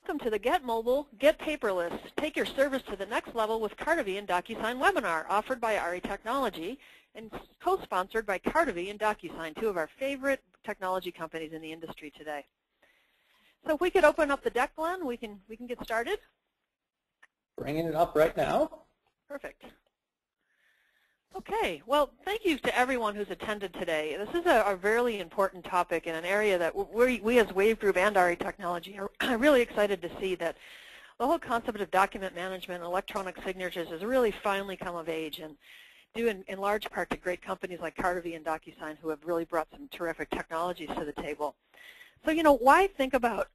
Welcome to the Get Mobile, Get Paperless, Take Your Service to the Next Level with Cartavi and DocuSign webinar offered by RETechnology and co-sponsored by Cartavi and DocuSign, two of our favorite technology companies in the industry today. So if we could open up the deck, Glenn, we can get started. Bringing it up right now. Perfect. Okay, well, thank you to everyone who's attended today. This is a really important topic in an area that we as Wave Group and RETechnology are really excited to see that the whole concept of document management and electronic signatures has really finally come of age, and due in large part to great companies like Cartavi and DocuSign who have really brought some terrific technologies to the table. So, you know, why think about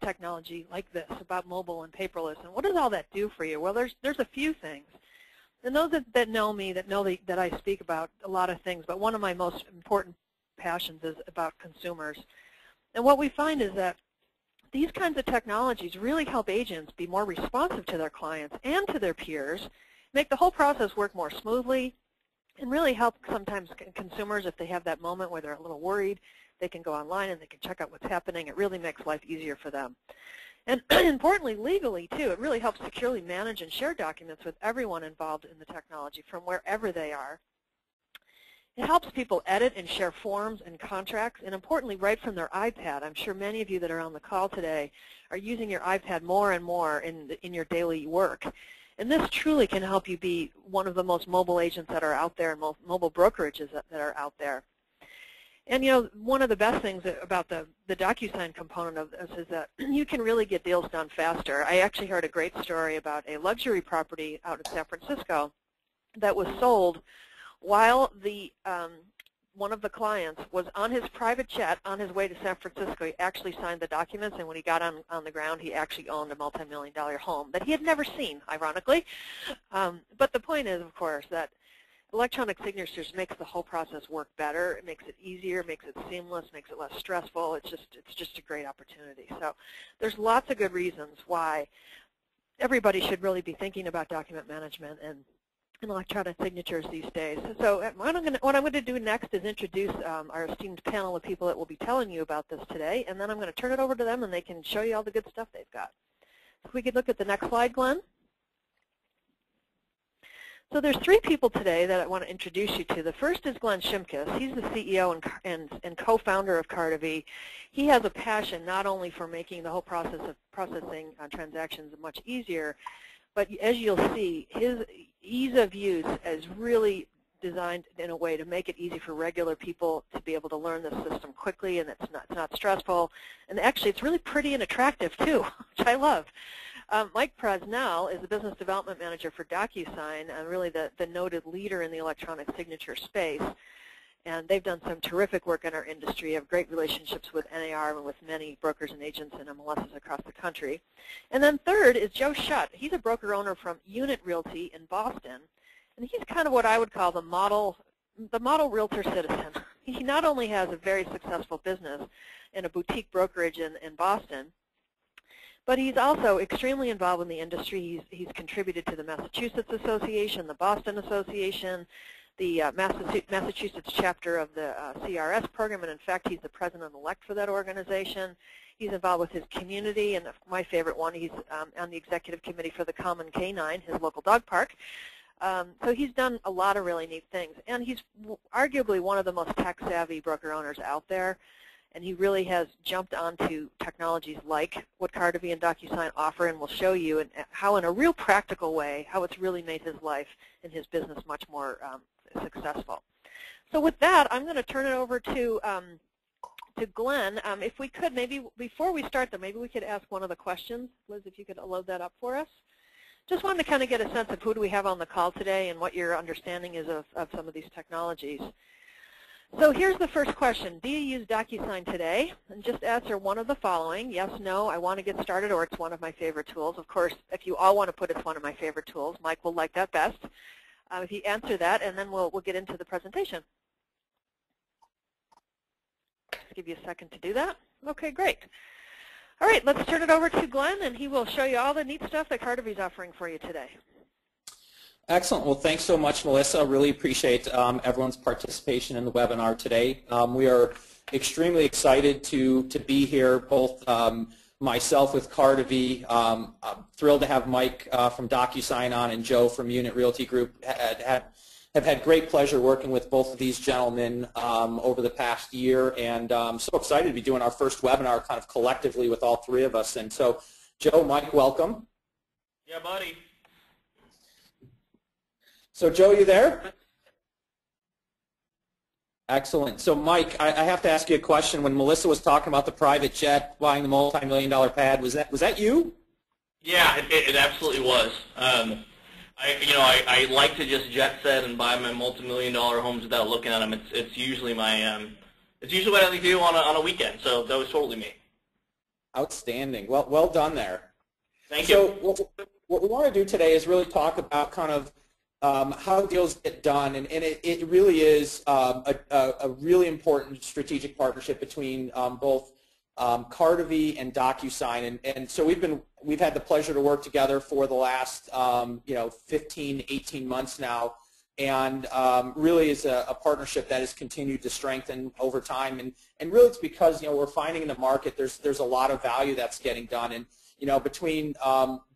technology like this, about mobile and paperless, and what does all that do for you? Well, there's a few things. And those that know me, that know that I speak about a lot of things, but one of my most important passions is about consumers. And what we find is that these kinds of technologies really help agents be more responsive to their clients and to their peers, make the whole process work more smoothly, and really help sometimes consumers, if they have that moment where they're a little worried, they can go online and they can check out what's happening. It really makes life easier for them. And importantly, legally, too, it really helps securely manage and share documents with everyone involved in the technology from wherever they are. It helps people edit and share forms and contracts, and importantly, right from their iPad. I'm sure many of you that are on the call today are using your iPad more and more in your daily work. And this truly can help you be one of the most mobile agents that are out there and mobile brokerages that are out there. And, you know, one of the best things about the DocuSign component of this is that you can really get deals done faster. I actually heard a great story about a luxury property out in San Francisco that was sold while one of the clients was on his private jet on his way to San Francisco. He actually signed the documents, and when he got on the ground, he actually owned a multi-million-dollar home that he had never seen, ironically. But the point is, of course, that electronic signatures makes the whole process work better. It makes it easier, makes it seamless, makes it less stressful. It's just a great opportunity. So there's lots of good reasons why everybody should really be thinking about document management and electronic signatures these days. So what I'm going to do next is introduce our esteemed panel of people that will be telling you about this today, and then I'm going to turn it over to them and they can show you all the good stuff they've got. If we could look at the next slide, Glenn. So there's three people today that I want to introduce you to. The first is Glenn Shimkus. He's the CEO and co-founder of Cartavi. He has a passion not only for making the whole process of processing transactions much easier, but as you'll see, his ease of use is really designed in a way to make it easy for regular people to be able to learn the system quickly, and it's not stressful. And actually, it's really pretty and attractive, too, which I love. Mike Pressnall is the business development manager for DocuSign, really the noted leader in the electronic signature space. And they've done some terrific work in our industry, have great relationships with NAR and with many brokers and agents and MLSs across the country. And then third is Joe Schutt. He's a broker owner from Unit Realty in Boston. And he's kind of what I would call the model realtor citizen. He not only has a very successful business in a boutique brokerage in Boston, but he's also extremely involved in the industry. He's contributed to the Massachusetts Association, the Boston Association, the Massachusetts chapter of the CRS program, and in fact, he's the president-elect for that organization. He's involved with his community, and my favorite one, he's on the executive committee for the Common K9, his local dog park. So he's done a lot of really neat things, and he's arguably one of the most tech-savvy broker owners out there. And he really has jumped onto technologies like what Cartavi and DocuSign offer, and will show you how in a real practical way, how it's really made his life and his business much more successful. So with that, I'm going to turn it over to Glenn. If we could, maybe before we start, though, maybe we could ask one of the questions. Liz, if you could load that up for us. Just wanted to kind of get a sense of who do we have on the call today and what your understanding is of some of these technologies. So here's the first question. Do you use DocuSign today? And just answer one of the following. Yes, no, I want to get started, or it's one of my favorite tools. Of course, if you all want to put it's one of my favorite tools, Mike will like that best. If you answer that, and then we'll get into the presentation. Just give you a second to do that. Okay, great. All right, let's turn it over to Glenn, and he will show you all the neat stuff that Cartavi's offering for you today. Excellent. Well, thanks so much, Melissa. Really appreciate everyone's participation in the webinar today. We are extremely excited to be here, both myself with Cartavi. I'm thrilled to have Mike from DocuSign on and Joe from Unit Realty Group. Have had great pleasure working with both of these gentlemen over the past year, and I'm so excited to be doing our first webinar kind of collectively with all three of us. And so, Joe, Mike, welcome. Yeah, buddy. So, Joe, you there? Excellent. So, Mike, I have to ask you a question. When Melissa was talking about the private jet, buying the multi-million-dollar pad, was that you? Yeah, it absolutely was. I like to just jet set and buy my multi-million-dollar homes without looking at them. It's usually my it's usually what I like to do on a weekend. So that was totally me. Outstanding. Well done there. Thank you. So what we want to do today is really talk about kind of how deals get done, and it really is a really important strategic partnership between both Cartavi and DocuSign, and so we've had the pleasure to work together for the last 15, 18 months now, and really is a partnership that has continued to strengthen over time, and really it's because we're finding in the market there's a lot of value that's getting done, and between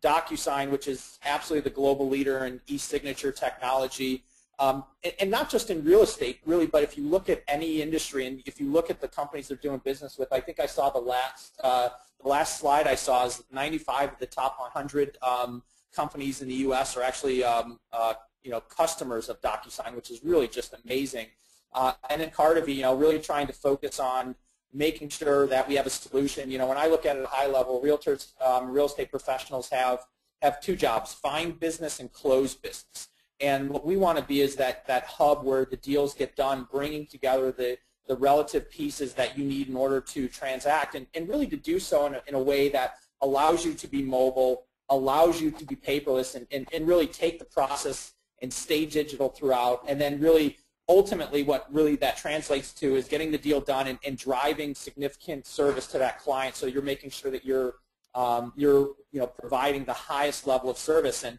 DocuSign, which is absolutely the global leader in e-signature technology, and not just in real estate, really, but if you look at any industry and if you look at the companies they're doing business with, I think I saw the last slide I saw is 95 of the top 100 companies in the U.S. are actually customers of DocuSign, which is really just amazing. And then Cartavi, really trying to focus on making sure that we have a solution. When I look at it at a high level, realtors, real estate professionals have two jobs: find business and close business. And what we want to be is that hub where the deals get done, bringing together the relative pieces that you need in order to transact, and really to do so in a way that allows you to be mobile, allows you to be paperless, and really take the process and stay digital throughout, and then really ultimately what really that translates to is getting the deal done and driving significant service to that client, so you're making sure that you're providing the highest level of service. And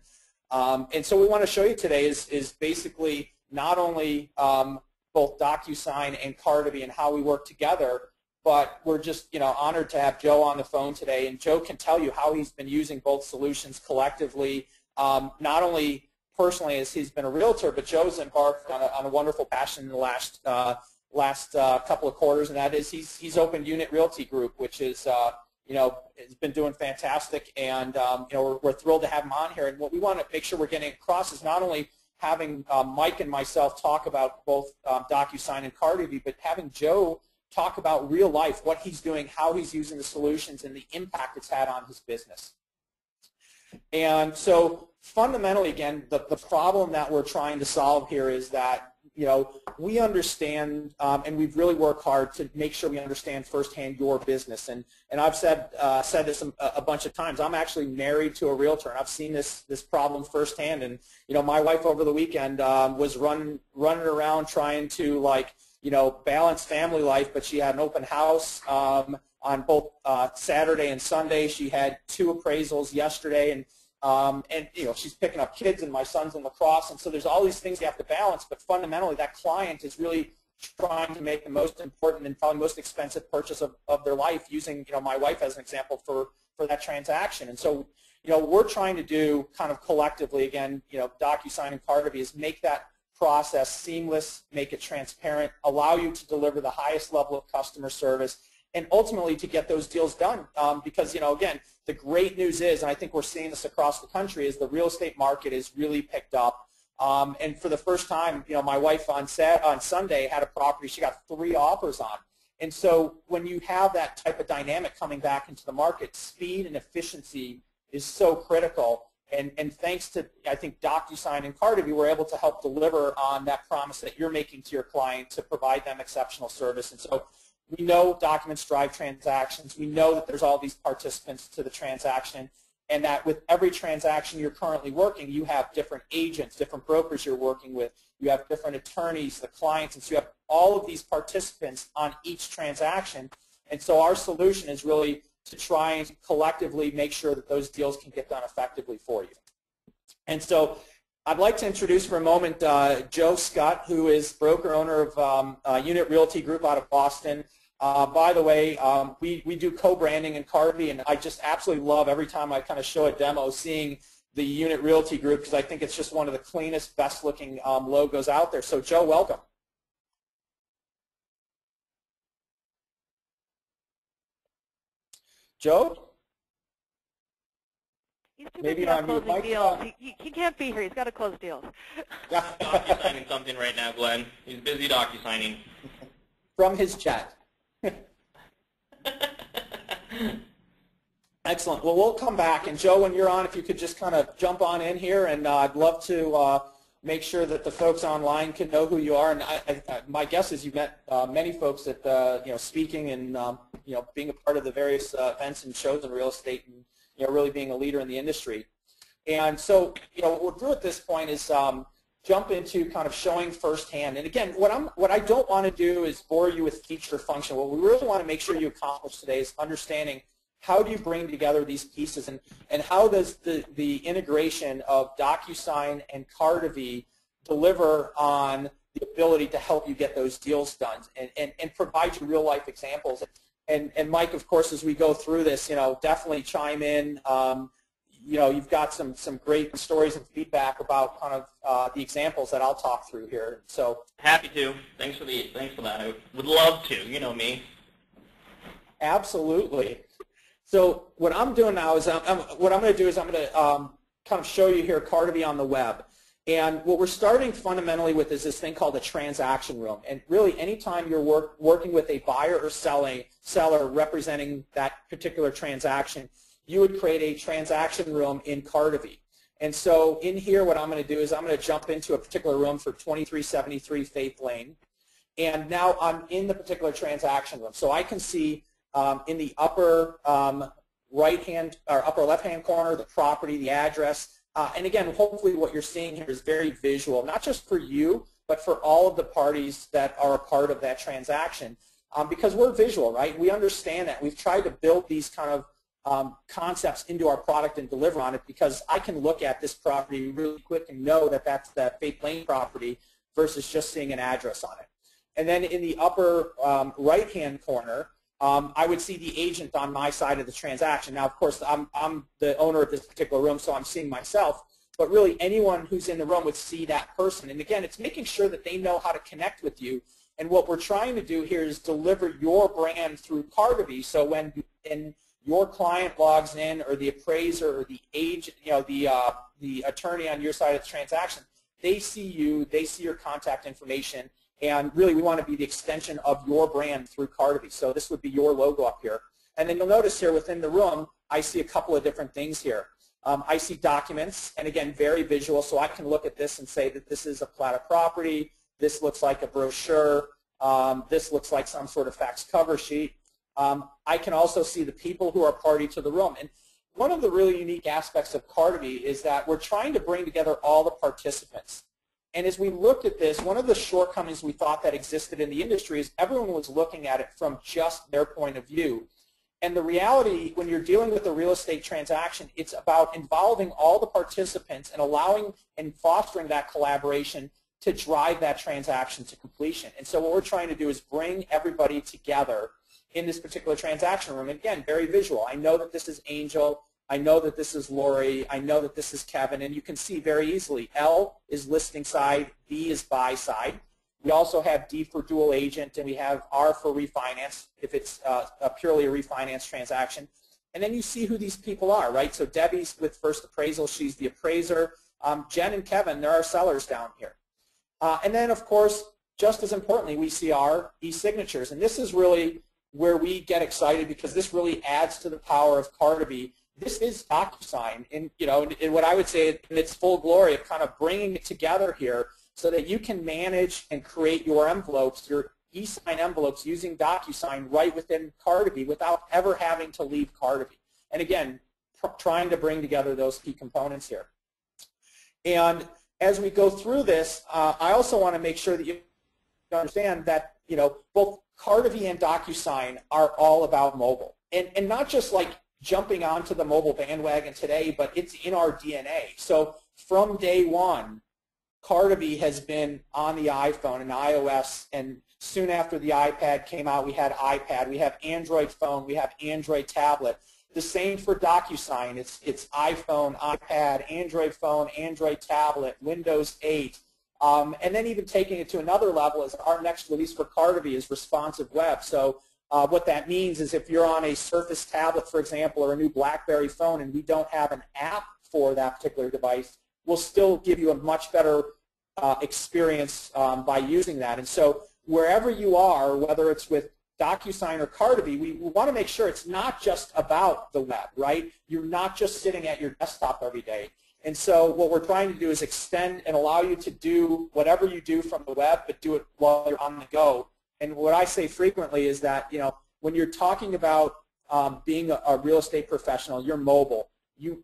so what we want to show you today is basically not only both DocuSign and Cartavi and how we work together, but we're just honored to have Joe on the phone today, and Joe can tell you how he's been using both solutions collectively, not only personally as he's been a realtor, but Joe's embarked on a wonderful passion in the last couple of quarters, and that is he's opened Unit Realty Group, which is has been doing fantastic, and we're thrilled to have him on here. And what we want to make sure we're getting across is not only having Mike and myself talk about both DocuSign and Cartavi, but having Joe talk about real life, what he's doing, how he's using the solutions, and the impact it's had on his business. And so fundamentally, again, the problem that we're trying to solve here is that we understand, and we've really worked hard to make sure we understand firsthand your business. And I've said this a bunch of times. I'm actually married to a realtor, and I've seen this problem firsthand. And my wife over the weekend was running around trying to balance family life, but she had an open house on both Saturday and Sunday. She had 2 appraisals yesterday, and she's picking up kids, and my son's in lacrosse, and so there's all these things you have to balance, but fundamentally that client is really trying to make the most important and probably most expensive purchase of their life, using my wife as an example for that transaction. And so we're trying to do kind of collectively, again, DocuSign and Cartavi, is make that process seamless, make it transparent, allow you to deliver the highest level of customer service, and ultimately to get those deals done. Because, again, the great news is, and I think we're seeing this across the country, is the real estate market is really picked up. And for the first time, my wife on Sunday had a property she got 3 offers on. And so when you have that type of dynamic coming back into the market, speed and efficiency is so critical. And thanks to, I think, DocuSign and Cartavi, we're able to help deliver on that promise that you're making to your client to provide them exceptional service. And so we know documents drive transactions. We know that there's all these participants to the transaction, and that with every transaction you're currently working, you have different agents, different brokers you're working with. You have different attorneys, the clients, and so you have all of these participants on each transaction. And so our solution is really to try and collectively make sure that those deals can get done effectively for you. And so I'd like to introduce for a moment Joe Schutt, who is broker owner of Unit Realty Group out of Boston. By the way, we do co-branding in Cartavi, and I just absolutely love every time I kind of show a demo seeing the Unit Realty Group, because I think it's just one of the cleanest, best-looking logos out there. So, Joe, welcome. Joe? He's too busy out closing mute. deals. He can't be here. He's got to close deals. DocuSigning something right now, Glenn. He's busy DocuSigning. From his jet. Excellent. Well, we'll come back. And Joe, when you're on, if you could just kind of jump on in here, and I'd love to make sure that the folks online can know who you are. And my guess is you've met many folks at speaking and being a part of the various events and shows in real estate, and really being a leader in the industry. And so what we'll do at this point is jump into kind of showing firsthand. And again, what I don't want to do is bore you with feature function. What we really want to make sure you accomplish today is understanding how do you bring together these pieces, and how does the integration of DocuSign and Cartavi deliver on the ability to help you get those deals done, and provide you real life examples. And Mike, of course, as we go through this, definitely chime in. You've got some great stories and feedback about kind of the examples that I'll talk through here. So happy to. Thanks for that. I would love to. You know me. Absolutely. So what I'm doing now is I'm going to kind of show you here Cartavi on the web. And what we're starting fundamentally with is this thing called a transaction room. And really, anytime you're working with a buyer or seller representing that particular transaction, you would create a transaction room in Cartavi. And so in here, what I'm going to do is I'm going to jump into a particular room for 2373 Faith Lane. And now I'm in the particular transaction room. So I can see in the upper right-hand or upper left-hand corner the property, the address. And again, hopefully what you're seeing here is very visual, not just for you, but for all of the parties that are a part of that transaction. Because we're visual, right? We understand that. We've tried to build these kind of concepts into our product and deliver on it, because I can look at this property really quick and know that that's that Faith Lane property versus just seeing an address on it. And then in the upper right-hand corner, I would see the agent on my side of the transaction. Now, of course, I'm the owner of this particular room, so I'm seeing myself. But really, anyone who's in the room would see that person. And again, it's making sure that they know how to connect with you. And what we're trying to do here is deliver your brand through Cartavi. So when your client logs in, or the appraiser, or the agent, the attorney on your side of the transaction, they see you, they see your contact information. And really, we want to be the extension of your brand through Cartavi. So this would be your logo up here. And then you'll notice here within the room, I see a couple of different things here. I see documents, and again, very visual. So I can look at this and say that this is a plat of property. This looks like a brochure. This looks like some sort of fax cover sheet. I can also see the people who are party to the room. And one of the really unique aspects of Cartavi is that we're trying to bring together all the participants. And as we looked at this, one of the shortcomings we thought that existed in the industry is everyone was looking at it from just their point of view. And the reality, when you're dealing with a real estate transaction, it's about involving all the participants and allowing and fostering that collaboration to drive that transaction to completion. And so what we're trying to do is bring everybody together in this particular transaction room. And again, very visual. I know that this is Angel. I know that this is Lori. I know that this is Kevin. And you can see very easily, L is listing side, B is buy side. We also have D for dual agent, and we have R for refinance if it's purely a refinance transaction. And then you see who these people are, right? So Debbie's with First Appraisal. She's the appraiser. Jen and Kevin, they're our sellers down here. And then, of course, just as importantly, we see our e-signatures. And this is really where we get excited, because this really adds to the power of Cartavi. This is DocuSign in what I would say in its full glory of kind of bringing it together here so that you can manage and create your envelopes, your e-sign envelopes using DocuSign right within Cartavi without ever having to leave Cartavi. And again, trying to bring together those key components here. And as we go through this, I also want to make sure that you understand that both Cartavi and DocuSign are all about mobile, and not just like jumping onto the mobile bandwagon today, but it's in our DNA. So from day one, Cartavi has been on the iPhone and iOS and Soon after the iPad came out, we had iPad. We have Android phone. We have Android tablet. The same for DocuSign. It's iPhone, iPad, Android phone, Android tablet, Windows 8. And then even taking it to another level is our next release for Cartavi is responsive web. So what that means is if you're on a Surface tablet, for example, or a new BlackBerry phone and we don't have an app for that particular device, we'll still give you a much better experience by using that. And so wherever you are, whether it's with DocuSign or Cartavi, we want to make sure it's not just about the web, right? You're not just sitting at your desktop every day. And so what we're trying to do is extend and allow you to do whatever you do from the web, but do it while you're on the go. And what I say frequently is that, you know, when you're talking about being a real estate professional, you're mobile.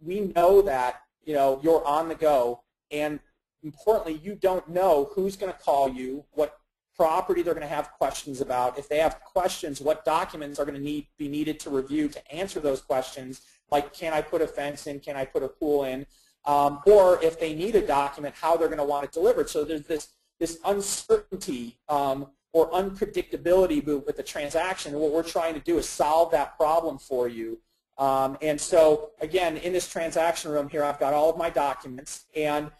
We know that, you know, you're on the go, and importantly, you don't know who's going to call you, what property they're going to have questions about. If they have questions, what documents are going to be needed to review to answer those questions, like can I put a fence in, can I put a pool in, or if they need a document, how they're going to want it delivered. So there's this uncertainty or unpredictability with the transaction, and what we're trying to do is solve that problem for you. And so, again, in this transaction room here, I've got all of my documents, and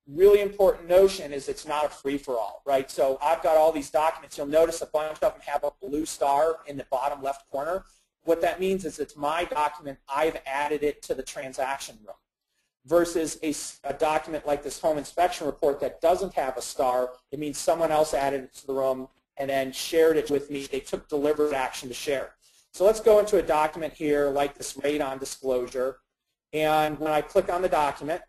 really important notion is it's not a free-for-all, right? So I've got all these documents. You'll notice a bunch of them have a blue star in the bottom left corner. What that means is it's my document. I've added it to the transaction room versus a document like this home inspection report that doesn't have a star. It means someone else added it to the room and then shared it with me. They took deliberate action to share. So let's go into a document here like this radon disclosure. And when I click on the document,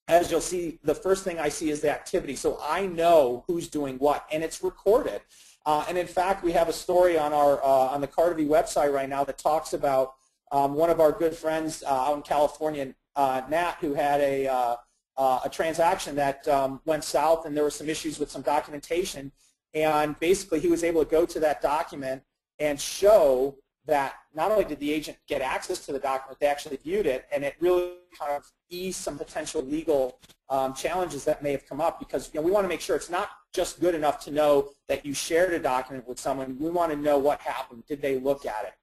as you'll see, the first thing I see is the activity. So I know who's doing what, and it's recorded. And in fact, we have a story on our on the Cartavi website right now that talks about one of our good friends out in California, Nat, who had a transaction that went south, and there were some issues with some documentation. And basically, he was able to go to that document and show that not only did the agent get access to the document, they actually viewed it, and it really kind of eased some potential legal challenges that may have come up, because we want to make sure it's not just good enough to know that you shared a document with someone. We want to know what happened. Did they look at it?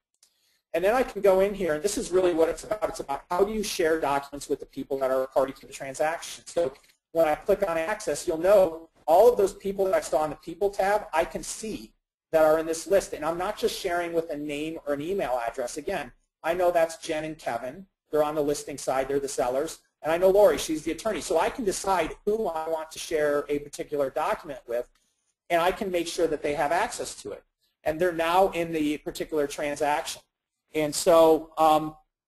And then I can go in here, and this is really what it's about. It's about how do you share documents with the people that are a party to the transaction. So when I click on Access, you'll know all of those people that I saw on the People tab, I can see that are in this list. And I'm not just sharing with a name or an email address. Again, I know that's Jen and Kevin. They're on the listing side. They're the sellers. And I know Lori. She's the attorney. So I can decide who I want to share a particular document with, and I can make sure that they have access to it. And they're now in the particular transaction. And so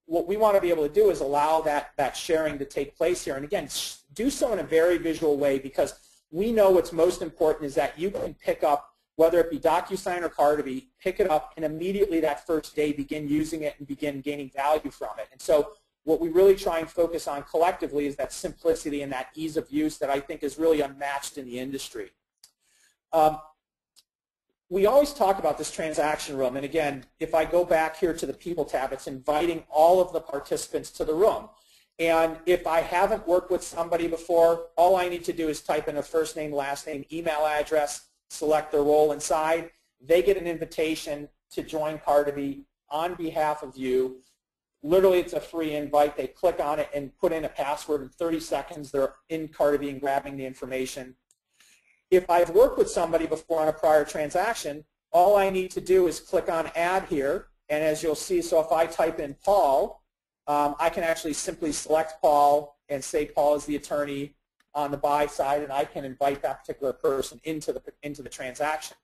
what we want to be able to do is allow that sharing to take place here. And again, do so in a very visual way, because we know what's most important is that you can pick up, whether it be DocuSign or Cartavi, pick it up and immediately that first day begin using it and begin gaining value from it. And so what we really try and focus on collectively is that simplicity and that ease of use that I think is really unmatched in the industry. We always talk about this transaction room, and again, if I go back here to the People tab, it's inviting all of the participants to the room. And if I haven't worked with somebody before, all I need to do is type in a first name, last name, email address, select their role inside. They get an invitation to join Cartavi on behalf of you. Literally, it's a free invite. They click on it and put in a password. In 30 seconds, they're in Cartavi and grabbing the information. If I've worked with somebody before on a prior transaction, all I need to do is click on Add here. And as you'll see, so if I type in Paul, I can actually simply select Paul and say Paul is the attorney on the buy side, and I can invite that particular person into the transaction.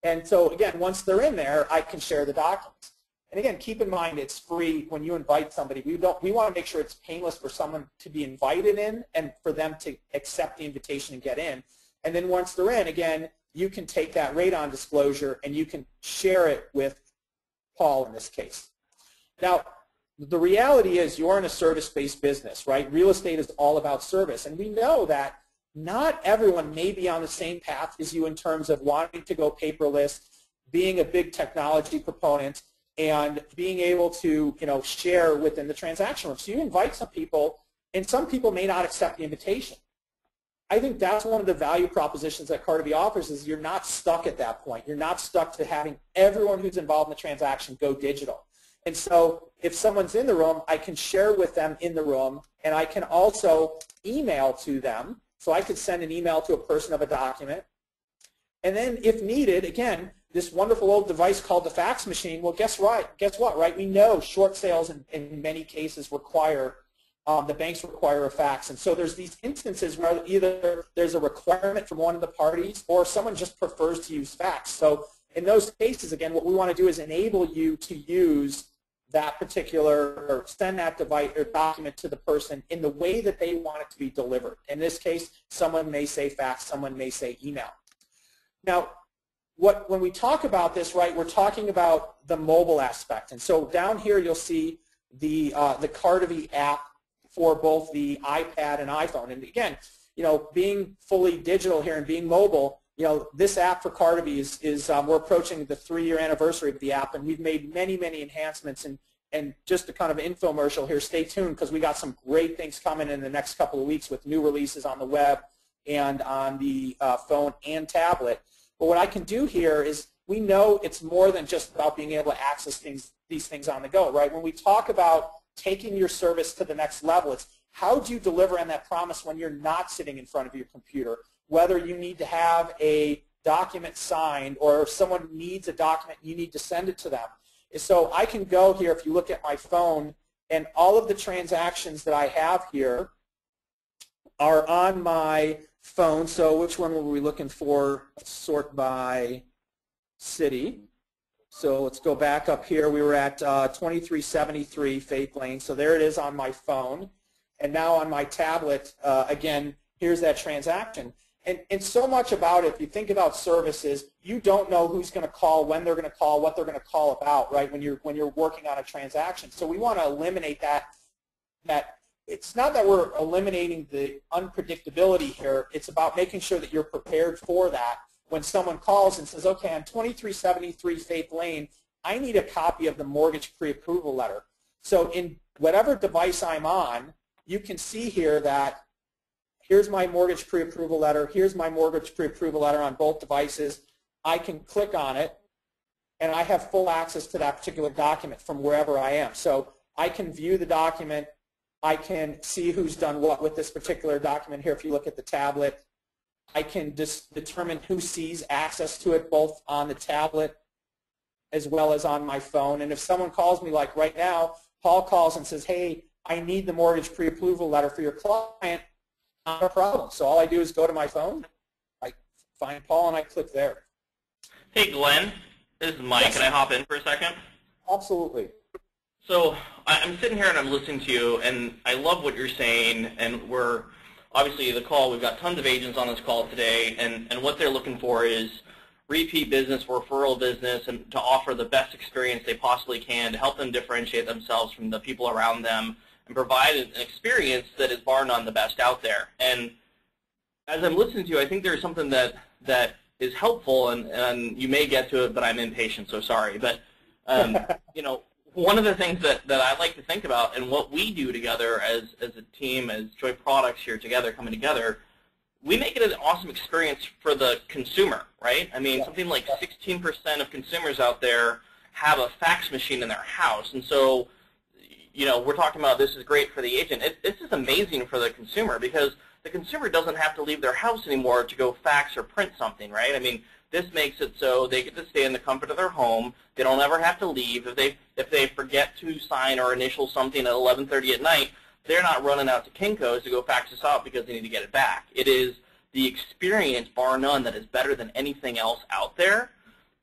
And so again, once they're in there, I can share the documents. And again, keep in mind it's free when you invite somebody. We want to make sure it's painless for someone to be invited in and for them to accept the invitation and get in. And then once they're in, again, you can take that radon disclosure and you can share it with Paul in this case. Now, the reality is you're in a service-based business, right? Real estate is all about service. And we know that not everyone may be on the same path as you in terms of wanting to go paperless, being a big technology proponent, and being able to share within the transaction room. So you invite some people, and some people may not accept the invitation. I think that's one of the value propositions that Cartavi offers is you're not stuck at that point. You're not stuck to having everyone who's involved in the transaction go digital. And so if someone's in the room, I can share with them in the room, and I can also email to them. So I could send an email to a person of a document. And then if needed, again, this wonderful old device called the fax machine, well, guess what, right? We know short sales in many cases require, the banks require a fax. And so there's these instances where either there's a requirement from one of the parties or someone just prefers to use fax. So in those cases, again, what we want to do is enable you to use that particular, or send that device or document to the person in the way that they want it to be delivered. In this case, someone may say fax, someone may say email. Now, when we talk about this, right, we're talking about the mobile aspect. And so down here you'll see the Cartavi app for both the iPad and iPhone. And again, you know, being fully digital here and being mobile, you know, this app for Cartavi is we're approaching the 3-year anniversary of the app, and we've made many, many enhancements. And just a kind of infomercial here, stay tuned because we got some great things coming in the next couple of weeks with new releases on the web and on the phone and tablet. But what I can do here is we know it's more than just about being able to access these things on the go, right? When we talk about taking your service to the next level, it's how do you deliver on that promise when you're not sitting in front of your computer, whether you need to have a document signed or if someone needs a document, you need to send it to them. So I can go here, if you look at my phone, and all of the transactions that I have here are on my phone. So which one were we looking for? Let's sort by city. So let's go back up here. We were at 2373 Faith Lane. So there it is on my phone. And now on my tablet, again, here's that transaction. And so much about it, if you think about services, you don't know who's going to call, when they're going to call, what they're going to call about, right, when you're working on a transaction. So we want to eliminate that. It's not that we're eliminating the unpredictability here. It's about making sure that you're prepared for that. When someone calls and says, okay, on 2373 Faith Lane, I need a copy of the mortgage pre-approval letter. So in whatever device I'm on, you can see here that here's my mortgage pre-approval letter, here's my mortgage pre-approval letter on both devices. I can click on it, and I have full access to that particular document from wherever I am. So I can view the document. I can see who's done what with this particular document here. If you look at the tablet, I can just determine who sees access to it both on the tablet as well as on my phone. And if someone calls me, like right now, Paul calls and says, hey, I need the mortgage pre-approval letter for your client, not a problem. So all I do is go to my phone, I find Paul, and I click there. Hey, Glenn, this is Mike. Yes. Can I hop in for a second? Absolutely. So I'm sitting here and I'm listening to you, and I love what you're saying, and we're obviously the call, we've got tons of agents on this call today, and what they're looking for is repeat business, referral business, and to offer the best experience they possibly can to help them differentiate themselves from the people around them and provide an experience that is bar none the best out there. And as I'm listening to you, I think there's something that is helpful, and you may get to it, but I'm impatient, so sorry. But you know, one of the things that I like to think about, and what we do together as a team, as joint products here together, coming together, we make it an awesome experience for the consumer, right? I mean, something like 16% of consumers out there have a fax machine in their house. And so, you know, we're talking about this is great for the agent. This is amazing for the consumer because the consumer doesn't have to leave their house anymore to go fax or print something, right? I mean, this makes it so they get to stay in the comfort of their home. They don't ever have to leave. If they forget to sign or initial something at 11:30 at night, they're not running out to Kinko's to go fax this out because they need to get it back. It is the experience, bar none, that is better than anything else out there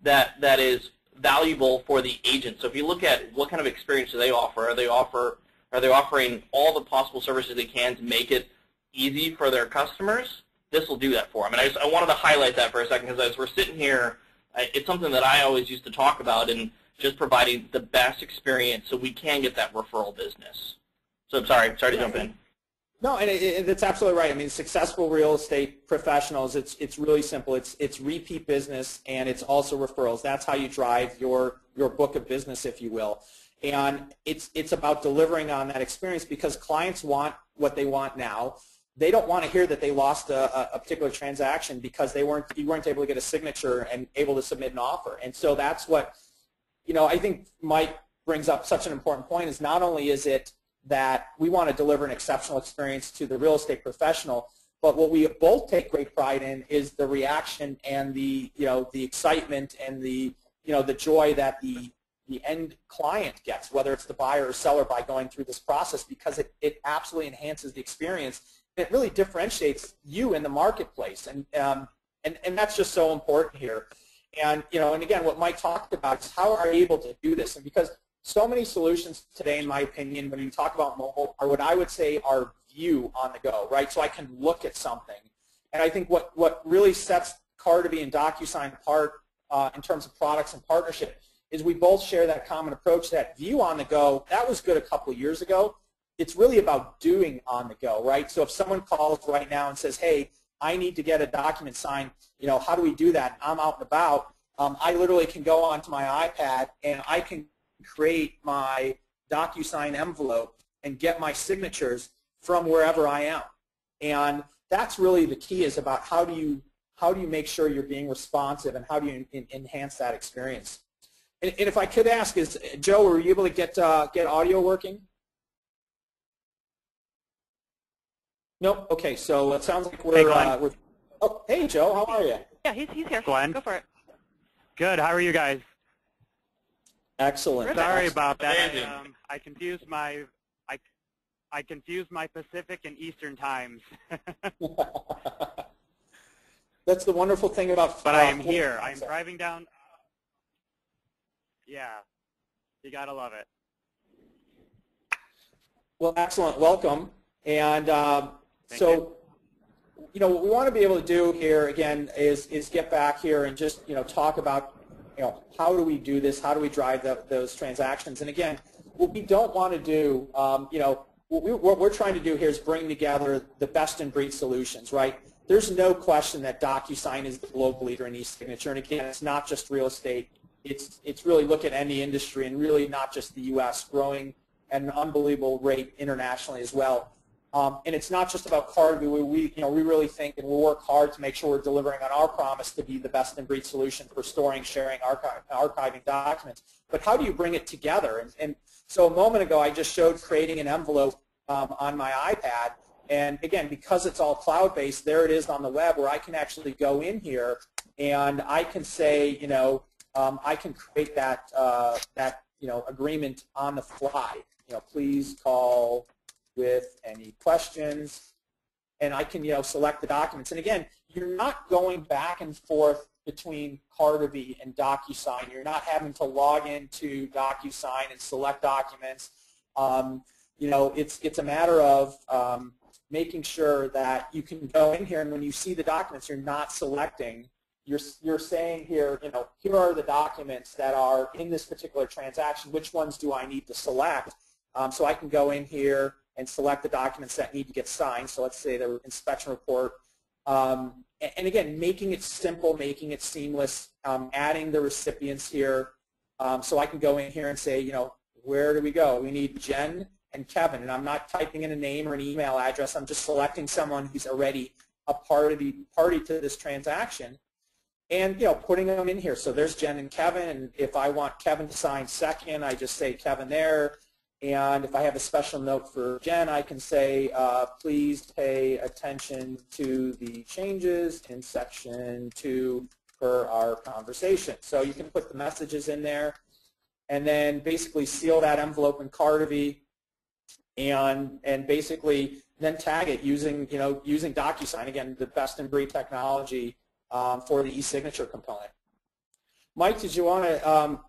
that is valuable for the agent. So if you look at what kind of experience do they offer, are they offering all the possible services they can to make it easy for their customers? This will do that for them. And I wanted to highlight that for a second because as we're sitting here, it's something that I always used to talk about, and just providing the best experience so we can get that referral business. So I'm sorry to jump in. No, and that's absolutely right. I mean, successful real estate professionals, it's really simple. It's repeat business, and it's also referrals. That's how you drive your book of business, if you will. And it's about delivering on that experience because clients want what they want now. they don't want to hear that they lost a particular transaction because you weren't able to get a signature and able to submit an offer. And so that's what, I think Mike brings up such an important point, is not only is it that we want to deliver an exceptional experience to the real estate professional, but what we both take great pride in is the reaction and the excitement and the joy that the end client gets, whether it's the buyer or seller, by going through this process, because it absolutely enhances the experience. It really differentiates you in the marketplace, and that's just so important here. And and again, what Mike talked about is how are you able to do this, and because so many solutions today, in my opinion, when you talk about mobile, are what I would say are view on the go, right? So I can look at something, and I think what really sets Cartavi and DocuSign apart in terms of products and partnership is we both share that common approach. That view on the go, that was good a couple of years ago. It's really about doing on the go, right? So if someone calls right now and says, hey, I need to get a document signed, how do we do that? I'm out and about. I literally can go onto my iPad and I can create my DocuSign envelope and get my signatures from wherever I am. And that's really the key, is about how do you make sure you're being responsive, and how do you enhance that experience. And if I could ask, Joe, were you able to get audio working? Nope. Okay, so it sounds like we're oh, hey Joe, how are you? Yeah, he's here. Glenn. Go for it. Good. How are you guys? Excellent. Sorry about that. I confused my Pacific and Eastern times. That's the wonderful thing about. But I am here. I'm driving down. Yeah, you gotta love it. Well, excellent. Welcome. And so, what we want to be able to do here again is get back here and just talk about how do we do this? How do we drive those transactions? And again, what we don't want to do, what we're trying to do here is bring together the best in breed solutions, right? There's no question that DocuSign is the global leader in e-signature, and again, it's not just real estate. It's really look at any industry, and really not just the U.S., growing at an unbelievable rate internationally as well. And it's not just about Cartavi. We really think, and we'll work hard to make sure we're delivering on our promise to be the best in breed solution for storing, sharing, archiving documents. But how do you bring it together? And so a moment ago, I just showed creating an envelope on my iPad. And again, because it's all cloud-based, there it is on the web, where I can actually go in here and I can say, I can create that agreement on the fly. Please call with any questions, and I can select the documents. And again, you're not going back and forth between Cartavi and DocuSign. You're not having to log into DocuSign and select documents. It's a matter of making sure that you can go in here, and when you see the documents, you're not selecting. You're saying here, here are the documents that are in this particular transaction. Which ones do I need to select? So I can go in here and select the documents that need to get signed. So let's say the inspection report. And again, making it simple, making it seamless, adding the recipients here. So I can go in here and say, where do we go? We need Jen and Kevin. And I'm not typing in a name or an email address. I'm just selecting someone who's already a party to this transaction, and putting them in here. So there's Jen and Kevin, and if I want Kevin to sign second, I just say Kevin there. And if I have a special note for Jen, I can say, please pay attention to the changes in section 2 per our conversation. So you can put the messages in there, and then basically seal that envelope in Cartavi, and basically then tag it using DocuSign, again, the best in breed technology for the e-signature component. Mike, did you want to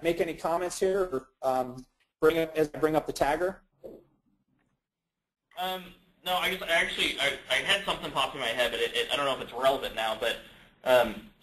make any comments here, or bring up the tagger? No, I guess I had something pop in my head, but I don't know if it's relevant now. But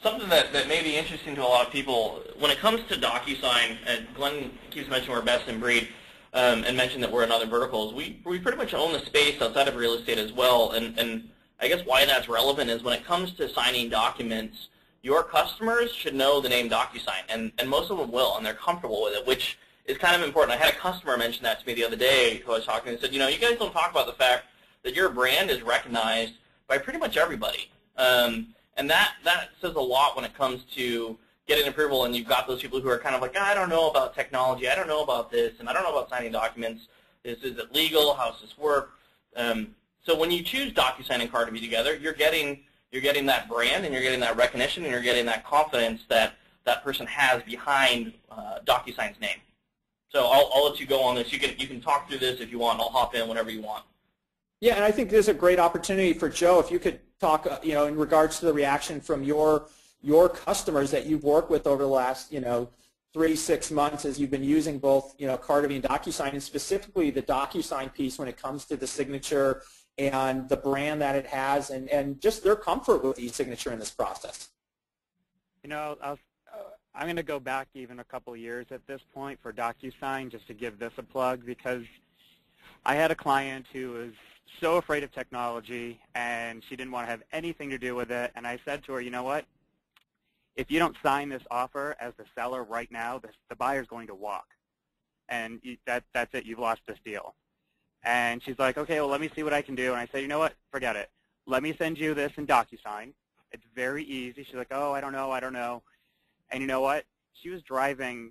something that may be interesting to a lot of people when it comes to DocuSign, and Glenn keeps mentioning we're best in breed, and mentioned that we're in other verticals. We pretty much own the space outside of real estate as well. And I guess why that's relevant is when it comes to signing documents, your customers should know the name DocuSign, and most of them will, and they're comfortable with it, which is kind of important. I had a customer mention that to me the other day who I was talking to, and said, you guys don't talk about the fact that your brand is recognized by pretty much everybody. And that says a lot when it comes to getting approval, and you've got those people who are kind of like, I don't know about technology, I don't know about this, and I don't know about signing documents. Is it legal? How does this work? So when you choose DocuSign and Cartavi together, you're getting that brand, and you're getting that recognition, and you're getting that confidence that that person has behind DocuSign's name. So I'll let you go on this. You can talk through this if you want. I'll hop in whenever you want. Yeah, and I think there's a great opportunity for Joe, if you could talk, in regards to the reaction from your customers that you've worked with over the last, 3-6 months as you've been using both, Cartavi and DocuSign, and specifically the DocuSign piece when it comes to the signature and the brand that it has, and just their comfort with e-signature in this process. I'm going to go back even a couple years at this point for DocuSign, just to give this a plug, because I had a client who was so afraid of technology, and she didn't want to have anything to do with it, and I said to her, you know what? If you don't sign this offer as the seller right now, the buyer's going to walk, and that's it. You've lost this deal. And she's like, okay, well, let me see what I can do. And I said, you know what? Forget it. Let me send you this in DocuSign. It's very easy. She's like, oh, I don't know. And you know what? She was driving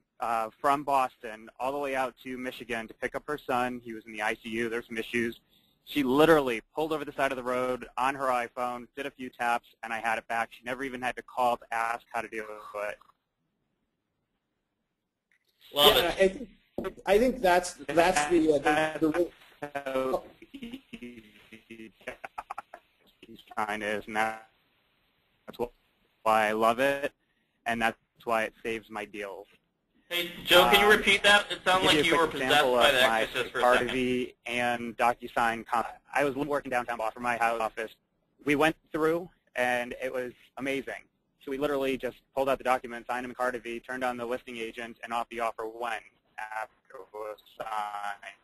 from Boston all the way out to Michigan to pick up her son. He was in the ICU. There's some issues. She literally pulled over the side of the road on her iPhone, did a few taps, and I had it back. She never even had to call to ask how to do it. Love it. I think that's the how easy DocuSign is, and that's why I love it, and that's why it saves my deals. Hey, Joe, can you repeat that? It sounded like you were possessed by the exorcist for a second. Cartavi and DocuSign. I was working downtown Boston from my house office. We went through, and it was amazing. So we literally just pulled out the document, signed them in Cartavi, turned on the listing agent, and off the offer went after it was signed.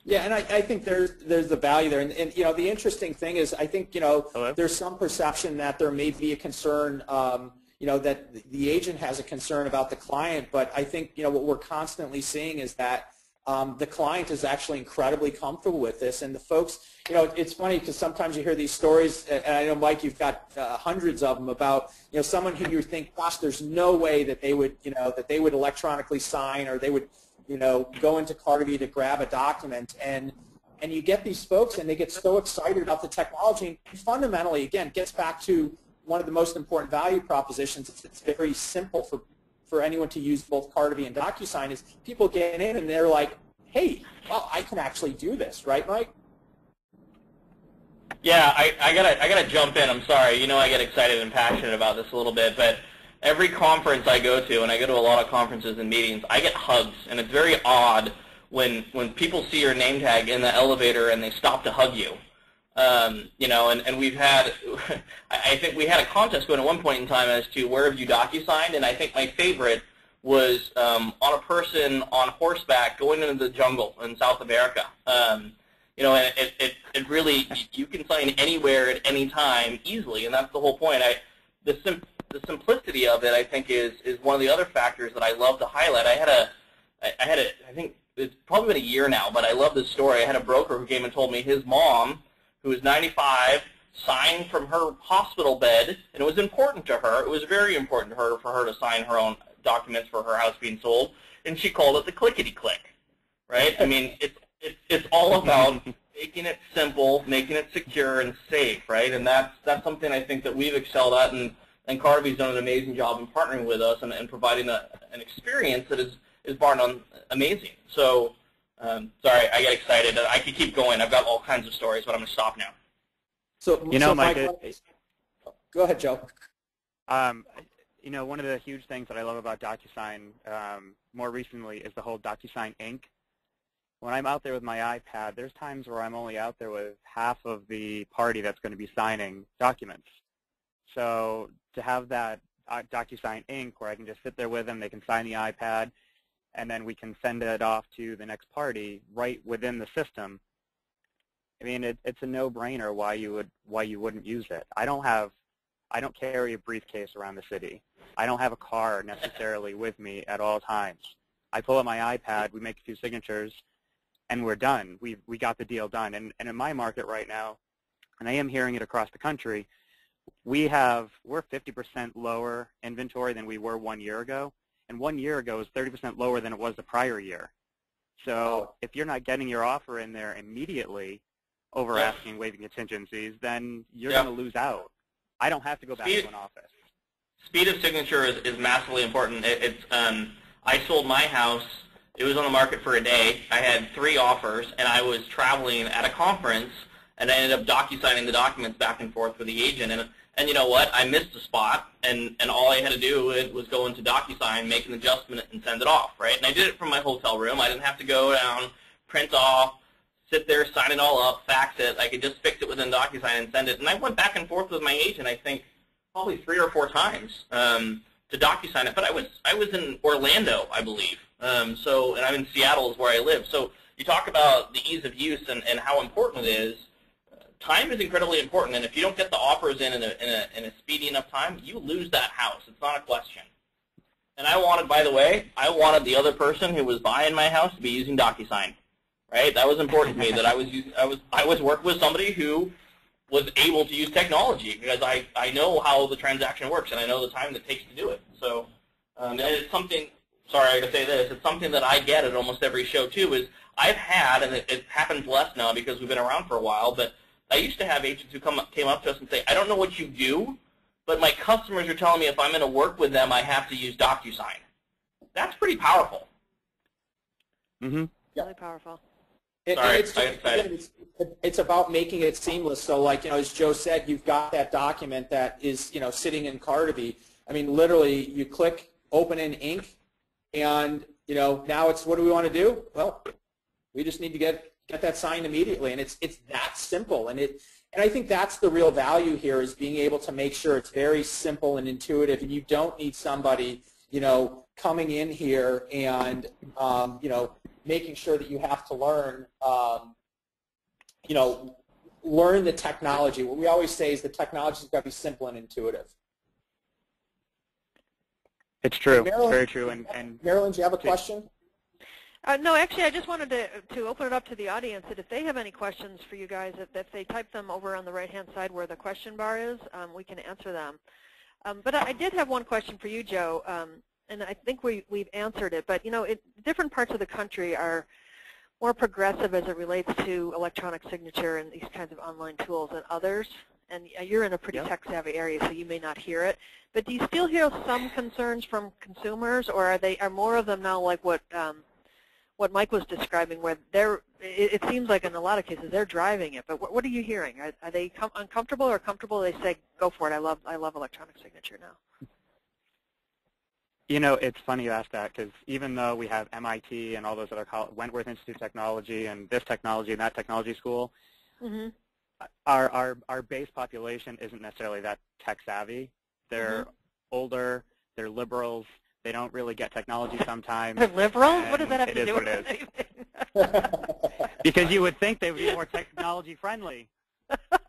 Yeah, and I think there's the value there, and the interesting thing is, I think there's some perception that there may be a concern, that the agent has a concern about the client, but I think what we're constantly seeing is that the client is actually incredibly comfortable with this, and the folks, it's funny because sometimes you hear these stories, and I know, Mike, you've got hundreds of them about someone who you think, gosh, there's no way that they would electronically sign, or they would go into Cartavi to grab a document, and you get these folks, and they get so excited about the technology, and fundamentally, again, gets back to one of the most important value propositions. It's very simple for anyone to use both Cartavi and DocuSign. Is people get in and they're like, hey, well, I can actually do this, right, Mike? Yeah, I gotta jump in. I'm sorry. I get excited and passionate about this a little bit, but every conference I go to, and I go to a lot of conferences and meetings, I get hugs, and it's very odd when people see your name tag in the elevator and they stop to hug you. And we've had, I think we had a contest going at one point in time as to where have you DocuSigned, and I think my favorite was on a person on horseback going into the jungle in South America. And it really, you can sign anywhere at any time easily, and that's the whole point. The simplicity of it, I think, is one of the other factors that I love to highlight. I think it's probably been a year now, but I love this story. I had a broker who came and told me his mom, who was 95, signed from her hospital bed, and it was important to her. It was very important to her for her to sign her own documents for her house being sold, and she called it the clickety-click, right? I mean, it's all about making it simple, making it secure and safe, right? And that's something I think that we've excelled at, and Cartavi's done an amazing job in partnering with us and providing an experience that is bar none amazing. So, sorry, I get excited. I could keep going. I've got all kinds of stories, but I'm going to stop now. So, Mike, go ahead, Joe. One of the huge things that I love about DocuSign more recently is the whole DocuSign Inc. When I'm out there with my iPad, there's times where I'm only out there with half of the party that's going to be signing documents. So to have that DocuSign Inc. where I can just sit there with them, they can sign the iPad, and then we can send it off to the next party right within the system. I mean, it's a no-brainer why you wouldn't use it. I don't carry a briefcase around the city. I don't have a car necessarily with me at all times. I pull out my iPad, we make a few signatures, and we're done. We got the deal done. And in my market right now, and I am hearing it across the country, we're 50% lower inventory than we were 1 year ago, and 1 year ago was 30% lower than it was the prior year. So if you're not getting your offer in there immediately over asking, waiving contingencies, then you're going to lose out. I don't have to go back to an office. Speed of signature is massively important. I sold my house. It was on the market for a day. I had 3 offers, and I was traveling at a conference, and I ended up DocuSigning the documents back and forth with the agent. And you know what? I missed a spot, and all I had to do was go into DocuSign, make an adjustment, and send it off, right? And I did it from my hotel room. I didn't have to go down, print off, sit there, sign it all up, fax it. I could just fix it within DocuSign and send it. And I went back and forth with my agent, I think, probably 3 or 4 times to DocuSign it. But I was in Orlando, I believe. And I'm in Seattle is where I live. So you talk about the ease of use and how important it is. Time is incredibly important, and if you don't get the offers in a speedy enough time, you lose that house. It's not a question. And I wanted, by the way, the other person who was buying my house to be using DocuSign, right? That was important to me that I was working with somebody who was able to use technology, because I know how the transaction works and I know the time that it takes to do it. So and it's something. Sorry, I got to say this. It's something that I get at almost every show too. Is I've had, and it happens less now because we've been around for a while, but I used to have agents who came up to us and say, I don't know what you do, but my customers are telling me if I'm going to work with them, I have to use DocuSign. That's pretty powerful. Mm-hmm. Really powerful. It's about making it seamless. So, like, as Joe said, you've got that document that is, sitting in Cartavi. I mean, literally, you click open in ink, and now it's, what do we want to do? Well, we just need to get that signed immediately, and it's that simple. And I think that's the real value here, is being able to make sure it's very simple and intuitive, and you don't need somebody coming in here and making sure that you have to learn learn the technology. What we always say is the technology has got to be simple and intuitive. It's true. Marilyn, very true. And Marilyn, do you have a question? No, actually, I just wanted to open it up to the audience, that if they have any questions for you guys, if they type them over on the right-hand side where the question bar is, we can answer them. But I did have one question for you, Joe, and I think we've answered it. But, different parts of the country are more progressive as it relates to electronic signature and these kinds of online tools than others. And you're in a pretty tech-savvy area, so you may not hear it. But do you still hear some concerns from consumers, or are more of them now like what Mike was describing, where it seems like in a lot of cases they're driving it? But what are you hearing? Are they uncomfortable or comfortable? They say, go for it. I love electronic signature now. It's funny you ask that, because even though we have MIT and all those other Wentworth Institute of Technology and this technology and that technology school, mm-hmm. our base population isn't necessarily that tech savvy. They're mm-hmm. older. They're liberals. They don't really get technology sometimes. They're liberals? What does that have to do with anything? Because you would think they would be more technology friendly.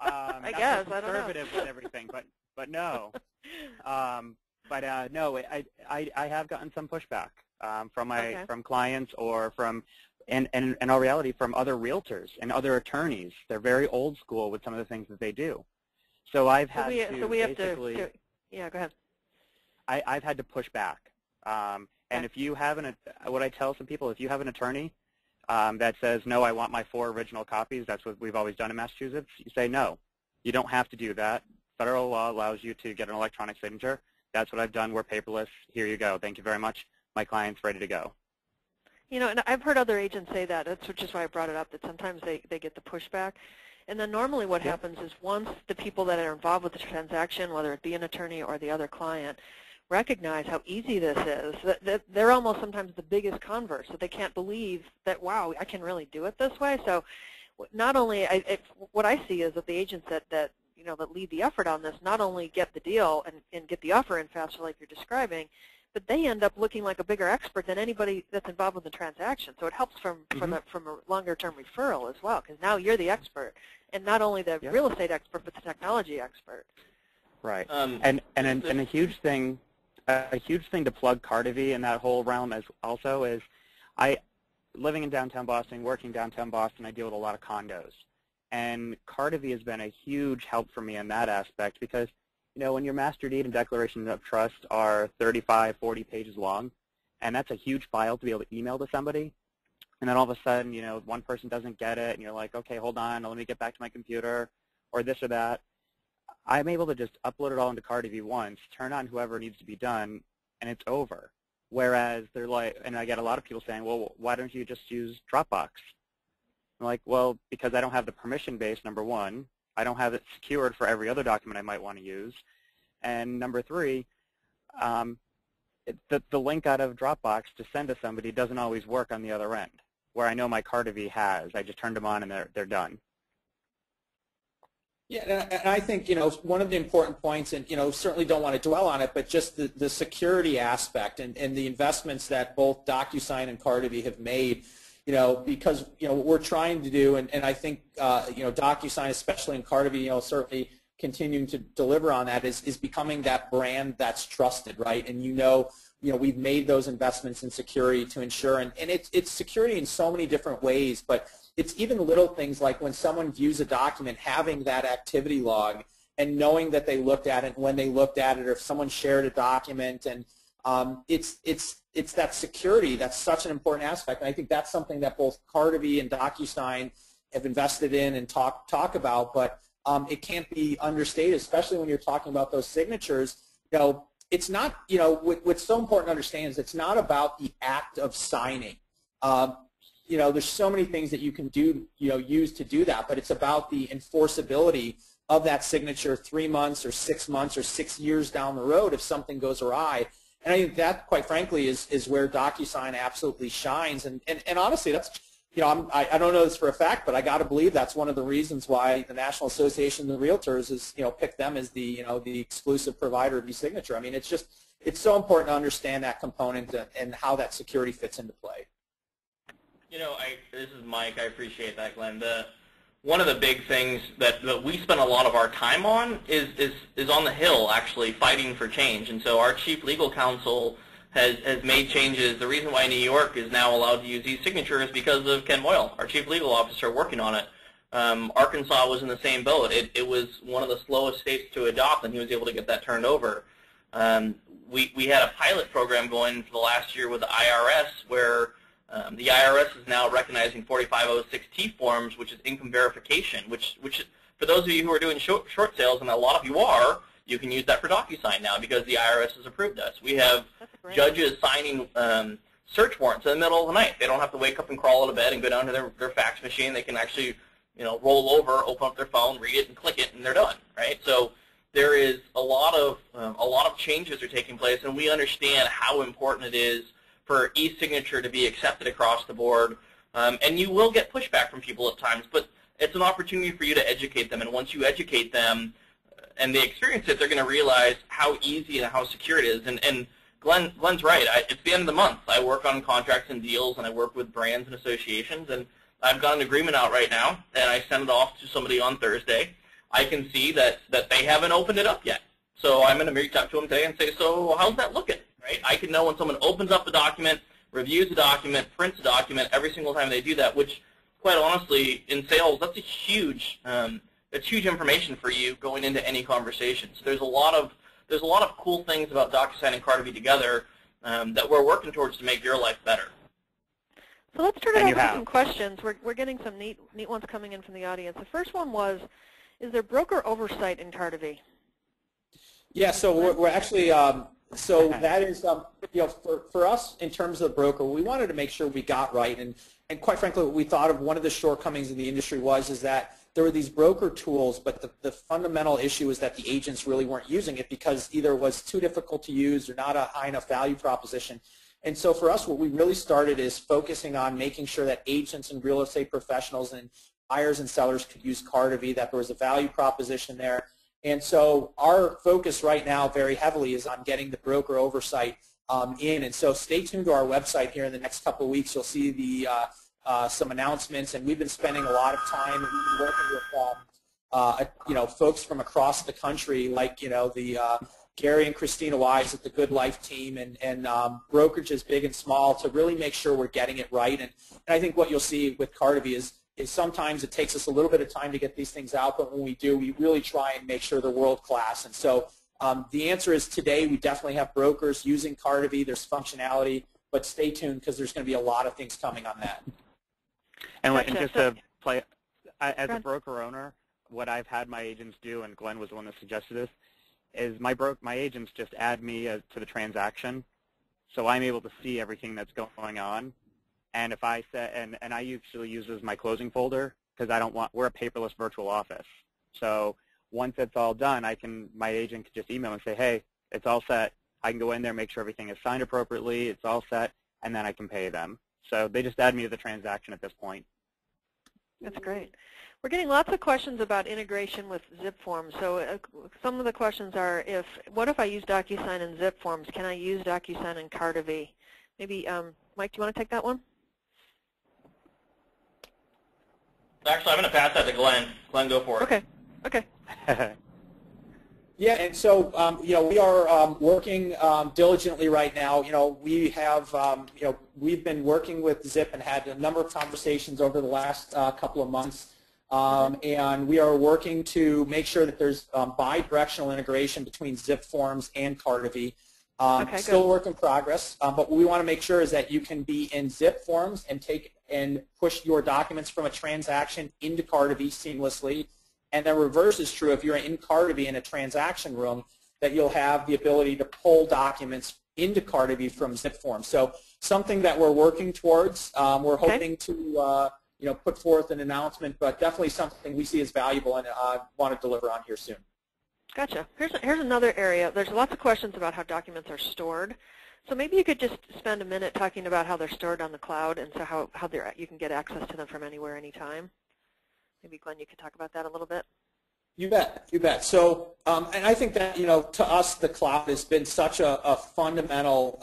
I guess. I don't know. Conservative with everything, but no. No, I have gotten some pushback from clients or from, and in all reality, from other realtors and other attorneys. They're very old school with some of the things that they do. So I've had to yeah, go ahead. I've had to push back. And if you have what I tell some people, if you have an attorney that says, no, I want my 4 original copies, that's what we've always done in Massachusetts, you say, no, you don't have to do that. Federal law allows you to get an electronic signature. That's what I've done. We're paperless. Here you go. Thank you very much. My client's ready to go. And I've heard other agents say that. That's just why I brought it up, that sometimes they get the pushback. And then normally what happens is once the people that are involved with the transaction, whether it be an attorney or the other client, recognize how easy this is, they're almost sometimes the biggest converts, that they can't believe that, wow, I can really do it this way. So not only, what I see is that the agents that lead the effort on this not only get the deal and get the offer in faster like you're describing, but they end up looking like a bigger expert than anybody that's involved with the transaction. So it helps from a longer-term referral as well, because now you're the expert, and not only the real estate expert, but the technology expert. Right. And a huge thing to plug Cartavi in that whole realm as also is, living in downtown Boston, working downtown Boston, I deal with a lot of condos. And Cartavi has been a huge help for me in that aspect because, you know, when your master deed and declaration of trust are 35, 40 pages long, and that's a huge file to be able to email to somebody, and then all of a sudden, you know, one person doesn't get it, and you're like, okay, hold on, let me get back to my computer, or this or that. I'm able to just upload it all into Cartavi once, turn on whoever needs to be done, and it's over. Whereas they're like, and I get a lot of people saying, well, why don't you just use Dropbox? I'm like, well, because I don't have the permission base, number one. I don't have it secured for every other document I might want to use. And number three, the link out of Dropbox to send to somebody doesn't always work on the other end, where I know my Cartavi has. I just turned them on and they're done. Yeah, and I think, you know, one of the important points, and, you know, certainly don't want to dwell on it, but just the security aspect and the investments that both DocuSign and Cartavi have made, you know, because, you know, what we're trying to do, and I think, you know, DocuSign, especially in Cartavi, you know, certainly continuing to deliver on that is becoming that brand that's trusted, right? And, you know, we've made those investments in security to ensure, and it's security in so many different ways, but it's even little things like when someone views a document, having that activity log and knowing that they looked at it when they looked at it, or if someone shared a document, and it's that security that's such an important aspect. And I think that's something that both Cartavi and DocuSign have invested in and talk about, but it can't be understated, especially when you're talking about those signatures. You know, it's not, you know, what's so important to understand is it's not about the act of signing. You know, there's so many things that you can do, you know, use to do that, but it's about the enforceability of that signature 3 months or 6 months or 6 years down the road if something goes awry. And I think that, quite frankly, is where DocuSign absolutely shines. And honestly, that's, you know, I don't know this for a fact, but I got to believe that's one of the reasons why the National Association of Realtors has, you know, picked them as the, you know, the exclusive provider of e-signature. I mean, it's just, it's so important to understand that component and how that security fits into play. You know, this is Mike. I appreciate that, Glenn. One of the big things that we spend a lot of our time on is on the Hill, actually, fighting for change. And so our chief legal counsel has made changes. The reason why New York is now allowed to use e-signature is because of Ken Moyle, our chief legal officer, working on it. Arkansas was in the same boat. It was one of the slowest states to adopt, and he was able to get that turned over. We had a pilot program going for the last year with the IRS where the IRS is now recognizing 4506T forms, which is income verification, which for those of you who are doing short sales, and a lot of you are, you can use that for DocuSign now because the IRS has approved us. We have judges signing search warrants in the middle of the night. They don't have to wake up and crawl out of bed and go down to their fax machine. They can actually, you know, roll over, open up their phone, read it, and click it, and they're done, right? So there is a lot of changes are taking place, and we understand how important it is for e-signature to be accepted across the board. And you will get pushback from people at times, but it's an opportunity for you to educate them. And once you educate them and they experience it, they're going to realize how easy and how secure it is. And Glenn's right. It's the end of the month. I work on contracts and deals, and I work with brands and associations. And I've got an agreement out right now, and I send it off to somebody on Thursday. I can see that they haven't opened it up yet. So I'm going to reach out to them today and say, so how's that looking? Right? I can know when someone opens up the document, reviews the document, prints the document every single time they do that, which, quite honestly, in sales, that's huge information for you going into any conversation. So there's a lot of cool things about DocuSign and Cartavi together that we're working towards to make your life better. So let's turn it over to some questions. We're getting some neat ones coming in from the audience. The first one was, is there broker oversight in Cartavi? Yeah, so we're actually so that is, you know, for us in terms of the broker, we wanted to make sure we got right, and quite frankly, what we thought of one of the shortcomings in the industry is that there were these broker tools, but the fundamental issue is that the agents really weren't using it because either it was too difficult to use or not a high enough value proposition. And so for us, what we really started is focusing on making sure that agents and real estate professionals and buyers and sellers could use Cartavi, that there was a value proposition there. And so our focus right now very heavily is on getting the broker oversight in. And so stay tuned to our website here in the next couple of weeks. You'll see the some announcements, and we've been spending a lot of time. We've been working with you know, folks from across the country, like, you know, the Gary and Christina Wise at the Good Life team and brokerages big and small to really make sure we're getting it right. And I think what you'll see with Cartavi is sometimes it takes us a little bit of time to get these things out, but when we do, we really try and make sure they're world class. And so the answer is today we definitely have brokers using Cartavi. There's functionality, but stay tuned because there's going to be a lot of things coming on that. And, Gotcha. and just to play, as a broker owner, what I've had my agents do, and Glenn was the one that suggested this, is my agents just add me to the transaction, so I'm able to see everything that's going on. And if I say, and I usually use as my closing folder because I don't want, we're a paperless virtual office. So once it's all done, my agent can just email and say, hey, it's all set. I can go in there, make sure everything is signed appropriately, it's all set, and then I can pay them. So they just add me to the transaction at this point. That's great. We're getting lots of questions about integration with zip forms. So some of the questions are, what if I use DocuSign and zip forms? Can I use DocuSign and Cartavi? Maybe, Mike, do you want to take that one? Actually, I'm going to pass that to Glenn. Glenn, go for it. Okay. Okay. Yeah, and so we are working diligently right now. We have we've been working with Zip and had a number of conversations over the last couple of months, and we are working to make sure that there's bi-directional integration between Zip forms and Cartavi. Still a work in progress, but what we want to make sure is that you can be in Zip forms and push your documents from a transaction into Cartavi seamlessly. And the reverse is true if you're in Cartavi in a transaction room, that you'll have the ability to pull documents into Cartavi from zip forms. So something that we're working towards. We're hoping to put forth an announcement, but definitely something we see as valuable and want to deliver on here soon. Gotcha. Here's another area. There's lots of questions about how documents are stored. So maybe you could just spend a minute talking about how they're stored on the cloud and so how you can get access to them from anywhere, anytime. Maybe, Glenn, you could talk about that a little bit. You bet. You bet. So, and I think that, to us, the cloud has been such a fundamental,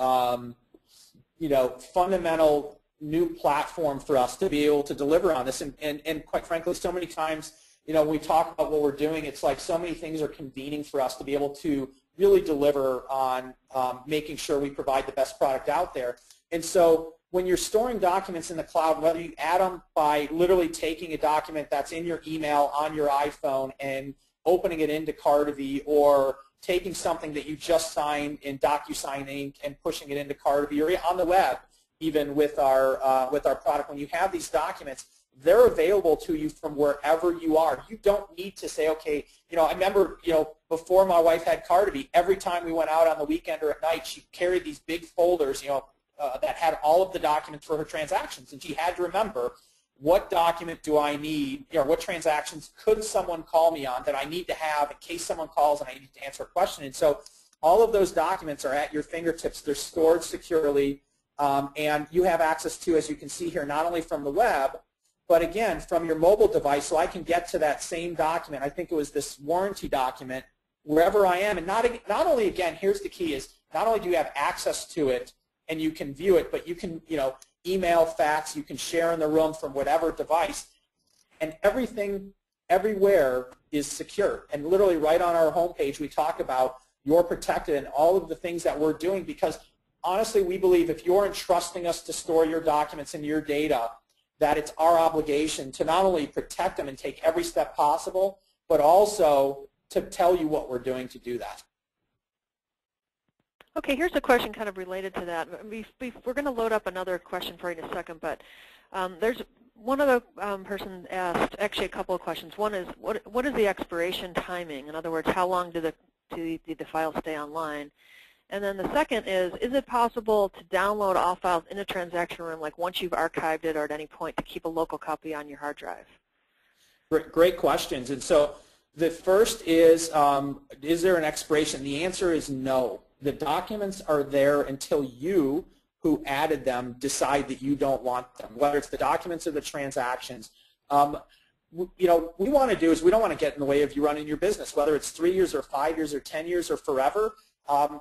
fundamental new platform for us to be able to deliver on this. And quite frankly, so many times, when we talk about what we're doing, it's like so many things are convening for us to be able to really deliver on making sure we provide the best product out there. And so when you're storing documents in the cloud, whether you add them by literally taking a document that's in your email on your iPhone and opening it into Cartavi, or taking something that you just signed in DocuSign Inc. and pushing it into Cartavi, or on the web, even with our product, when you have these documents, they're available to you from wherever you are. You don't need to say, okay, I remember, before my wife had Cartavi, every time we went out on the weekend or at night, she carried these big folders, that had all of the documents for her transactions, and she had to remember, what document do I need, what transactions could someone call me on that I need to have in case someone calls and I need to answer a question. And so all of those documents are at your fingertips. They're stored securely, and you have access to, as you can see here, not only from the web, but again, from your mobile device, so I can get to that same document. I think it was this warranty document wherever I am. And not only, again, here's the key, is not only do you have access to it and you can view it, but you can, email, fax, you can share in the room from whatever device. And everything, everywhere is secure. And literally right on our homepage, we talk about you're protected and all of the things that we're doing, because honestly, we believe if you're entrusting us to store your documents and your data, that it's our obligation to not only protect them and take every step possible, but also to tell you what we're doing to do that. Okay, here's a question kind of related to that. We're going to load up another question for you in a second, but there's one other person asked, actually a couple of questions. One is, what is the expiration timing? In other words, how long do the files stay online? And then the second is it possible to download all files in a transaction room, like once you've archived it or at any point, to keep a local copy on your hard drive? Great questions. And so the first is there an expiration? The answer is no. The documents are there until you, who added them, decide that you don't want them, whether it's the documents or the transactions. What we want to do is we don't want to get in the way of you running your business, whether it's 3 years or 5 years or 10 years or forever.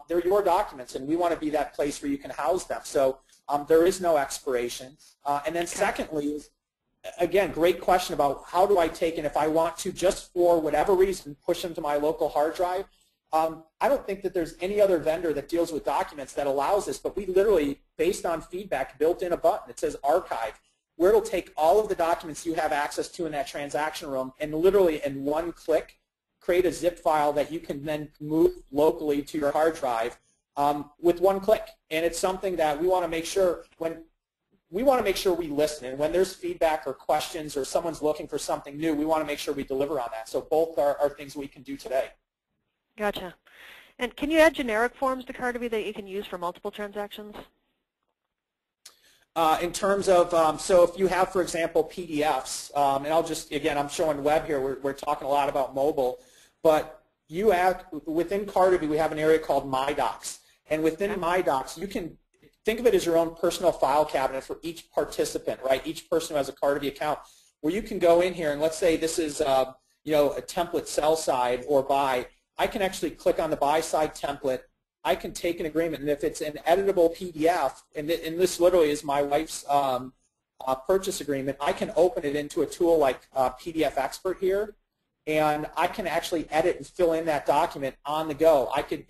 They're your documents, and we want to be that place where you can house them. So there is no expiration. And then secondly, again, great question about how do I take, and if I want to, just for whatever reason, push them to my local hard drive, I don't think that there's any other vendor that deals with documents that allows this, but we literally, based on feedback, built in a button that says archive, where it'll take all of the documents you have access to in that transaction room and literally in one click create a zip file that you can then move locally to your hard drive with one click. And it's something that we want to make sure we listen. And when there's feedback or questions or someone's looking for something new, we want to make sure we deliver on that. So both are things we can do today. Gotcha. And can you add generic forms to Cartavi that you can use for multiple transactions? In terms of, so if you have, for example, PDFs, and I'll just, again, I'm showing web here. We're talking a lot about mobile, but you have, within Cartavi, we have an area called My Docs. And within My Docs, you can think of it as your own personal file cabinet for each participant, right? Each person who has a Cartavi account, where you can go in here and let's say this is, a template sell side or buy. I can actually click on the buy side template. I can take an agreement, and if it's an editable PDF, and this literally is my wife's purchase agreement, I can open it into a tool like PDF Expert here, and I can actually edit and fill in that document on the go. I could,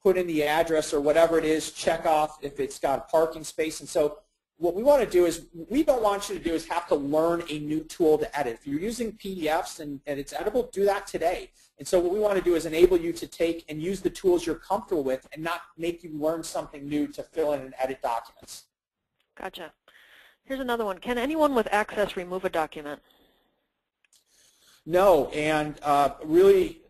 put in the address or whatever it is, check off if it's got a parking space, and so what we want to do is, we don't want you to do is have to learn a new tool to edit. If you're using PDFs and it's editable, do that today. And so what we want to do is enable you to take and use the tools you're comfortable with and not make you learn something new to fill in and edit documents. Gotcha. Here's another one. Can anyone with access remove a document? No, and really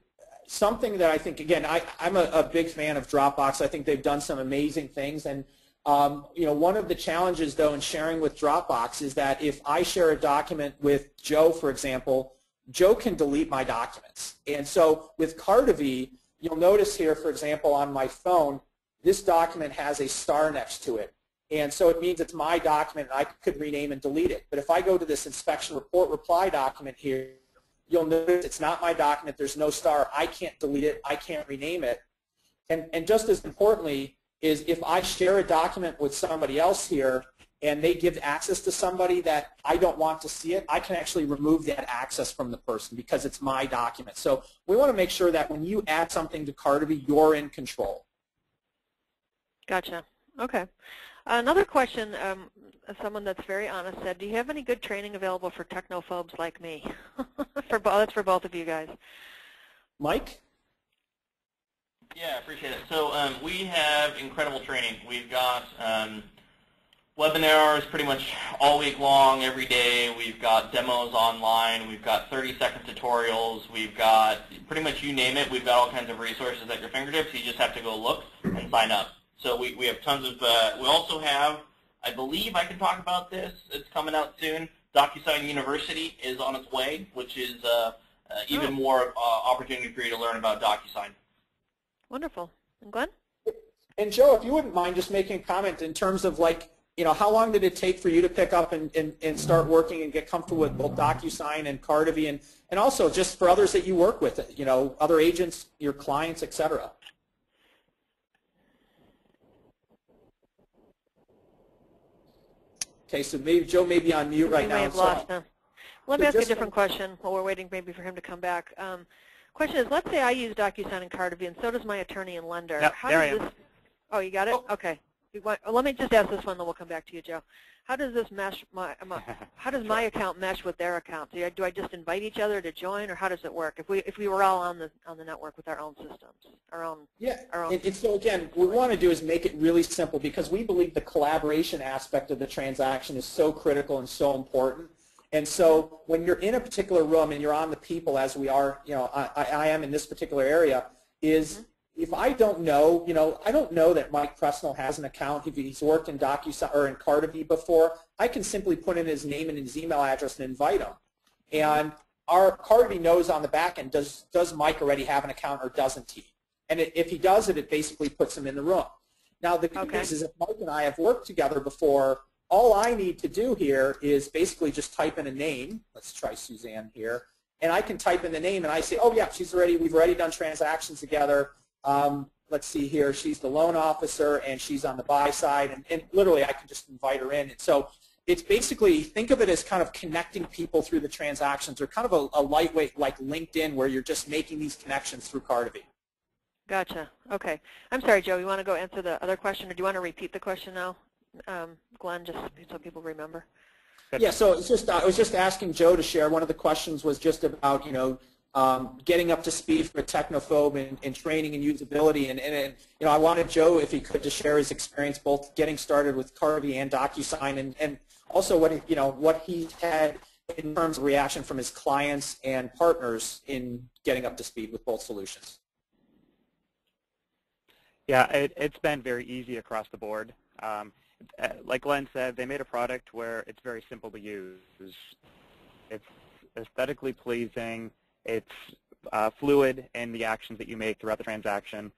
something that I think, again, I'm a big fan of Dropbox. I think they've done some amazing things. And one of the challenges, though, in sharing with Dropbox is that if I share a document with Joe, for example, Joe can delete my documents. And so with Cartavi, you'll notice here, for example, on my phone, this document has a star next to it. And so it means it's my document, and I could rename and delete it. But if I go to this inspection report reply document here, you'll notice it's not my document. There's no star. I can't delete it. I can't rename it. And just as importantly is if I share a document with somebody else here, and they give access to somebody that I don't want to see it, I can actually remove that access from the person because it's my document. So we want to make sure that when you add something to Cartavi, you're in control. Gotcha. Okay. Another question, someone that's very honest said, do you have any good training available for technophobes like me? That's for both of you guys. Mike? Yeah, appreciate it. So we have incredible training. We've got webinars pretty much all week long, every day. We've got demos online. We've got 30-second tutorials. We've got pretty much you name it. We've got all kinds of resources at your fingertips. You just have to go look and sign up. So we have tons of, we also have, I believe I can talk about this. It's coming out soon. DocuSign University is on its way, which is even more opportunity for you to learn about DocuSign. Wonderful. And Glenn? And Joe, if you wouldn't mind just making a comment in terms of like, how long did it take for you to pick up and start working and get comfortable with both DocuSign and Cartavi, and also just for others that you work with, other agents, your clients, et cetera? Okay, so maybe Joe may be on mute right now. We may have lost him. Let me ask a different question while we're waiting maybe for him to come back. Question is, let's say I use DocuSign and Cartavi, and so does my attorney and lender. Yep, How there I does am. this? Oh, you got it? Okay. Let me just ask this one, then we'll come back to you, Joe. How does this mesh? How does my account mesh with their account? Do I just invite each other to join, or how does it work? If we were all on the network with our own systems, our own. And so again, what we want to do is make it really simple because we believe the collaboration aspect of the transaction is so critical and so important. And so when you're in a particular room and you're on the people, as we are, I am in this particular area, is if I don't know, I don't know that Mike Pressnall has an account. If he's worked in DocuSign or in Cartavi before, I can simply put in his name and his email address and invite him. And our Cartavi knows on the back end, does Mike already have an account or doesn't he? And if he does it basically puts him in the room. Now the good news is if Mike and I have worked together before, all I need to do here is basically just type in a name. Let's try Suzanne here. And I can type in the name and I say, oh yeah, we've already done transactions together. Let's see here, she's the loan officer and she's on the buy side, and literally I can just invite her in. And so it's basically, think of it as kind of connecting people through the transactions, or kind of a lightweight like LinkedIn where you're just making these connections through Cartavi. Gotcha. Okay. I'm sorry, Joe. You want to go answer the other question, or do you want to repeat the question now, Glenn, just so people remember? Yeah. So it's just I was just asking Joe to share. One of the questions was just about getting up to speed for a technophobe in training and usability, and I wanted Joe, if he could, to share his experience both getting started with Cartavi and DocuSign, and also what he's had in terms of reaction from his clients and partners in getting up to speed with both solutions. Yeah, it's been very easy across the board. Like Glenn said, they made a product where it's very simple to use. It's aesthetically pleasing. It's fluid in the actions that you make throughout the transaction.